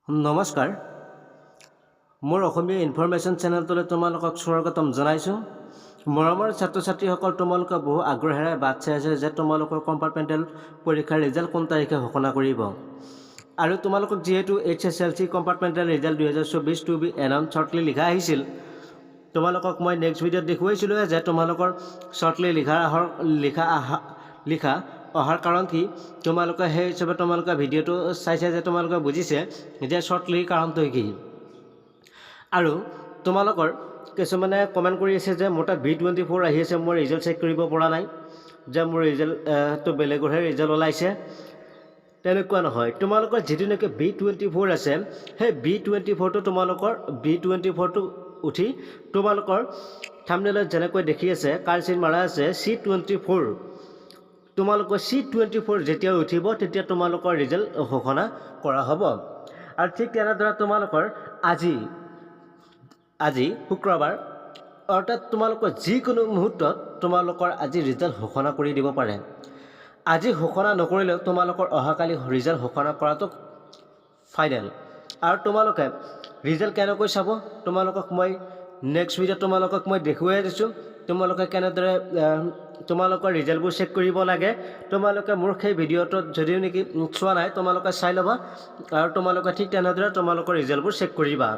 নমস্কাৰ মোৰ অসমীয়া ইনফৰমেশ্যন চেনেলটোলৈ তোমালোকক স্বাগতম জনাইছোঁ। মৰমৰ ছাত্ৰ ছাত্ৰীসকল, তোমালোকে বহু আগ্ৰহেৰে বাট চাই আছে যে তোমালোকৰ কম্পাৰ্টমেণ্টেল পৰীক্ষাৰ ৰিজাল্ট কোন তাৰিখে ঘোষণা কৰিব। আৰু তোমালোকক যিহেতু HSLC compartmental result 2024 to be announce shortly লিখা আহিছিল, তোমালোকক মই নেক্সট ভিডিঅ'ত দেখুৱাইছিলোঁ যে তোমালোকৰ শ্বৰ্টলি লিখা অহাৰ কাৰণ কি। তোমালোকে সেই হিচাপে তোমালোকে ভিডিঅ'টো চাইছে যে তোমালোকে বুজিছে যে শ্বৰ্টলিৰ কাৰণটো কি। আৰু তোমালোকৰ কিছুমানে কমেণ্ট কৰি আছে যে মোৰ তাত B24 আহি আছে, মই ৰিজাল্ট চেক কৰিব পৰা নাই, যে মোৰ ৰিজাল্টটো বেলেগৰহে ৰিজাল্ট ওলাইছে। তেনেকুৱা নহয়, তোমালোকৰ যিটো নেকি B24 আছে সেই B24টো B24টো উঠি তোমালোকৰ থাম্বনেইলত যেনেকৈ দেখি আছে কাৰ্চিন মাৰা আছে C24। তোমালোকৰ C24 যেতিয়া উঠিব তেতিয়া তোমালোকৰ ৰিজাল্ট ঘোষণা কৰা হ'ব। আৰু ঠিক তেনেদৰে তোমালোকৰ আজি শুক্ৰবাৰ, অৰ্থাৎ তোমালোকৰ যিকোনো মুহূৰ্তত তোমালোকৰ আজি ৰিজাল্ট ঘোষণা কৰি দিব পাৰে। আজি ঘোষণা নকৰিলেও তোমালোকৰ অহাকালি ৰিজাল্ট ঘোষণা কৰাটো ফাইনেল। আৰু তোমালোকে ৰিজাল্ট কেনেকৈ চাব তোমালোকক মই নেক্সট ভিডিঅ'ত তোমালোকক মই দেখুৱাই দিছোঁ। তোমালোকে কেনেদৰে তোমালোকৰ ৰিজাল্টবোৰ চেক কৰিব লাগে। তোমালোকে মোৰ সেই ভিডিঅ'টোত যদিও নেকি চোৱা নাই তোমালোকে চাই ল'বা, আৰু তোমালোকে ঠিক তেনেদৰে তোমালোকৰ ৰিজাল্টবোৰ চেক কৰিবা।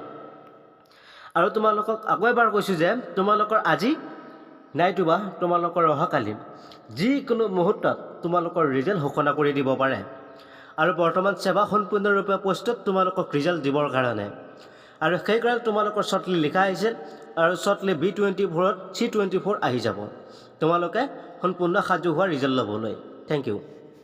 আৰু তোমালোকক আকৌ এবাৰ কৈছোঁ যে তোমালোকৰ আজি নাইতোবা তোমালোকৰ অহাকালি যিকোনো মুহূৰ্তত তোমালোকৰ ৰিজাল্ট ঘোষণা কৰি দিব পাৰে। আৰু বৰ্তমান সেৱা সম্পূৰ্ণৰূপে প্ৰস্তুত তোমালোকক ৰিজাল্ট দিবৰ কাৰণে। আৰু সেইকাৰণে তোমালোকৰ শ্বৰ্টলি লিখা আহিছে, আৰু শ্বৰ্টলি B24ত C24 আহি যাব। তোমালোকে সম্পূৰ্ণ সাজু হোৱা ৰিজাল্ট ল'বলৈ। Thank U.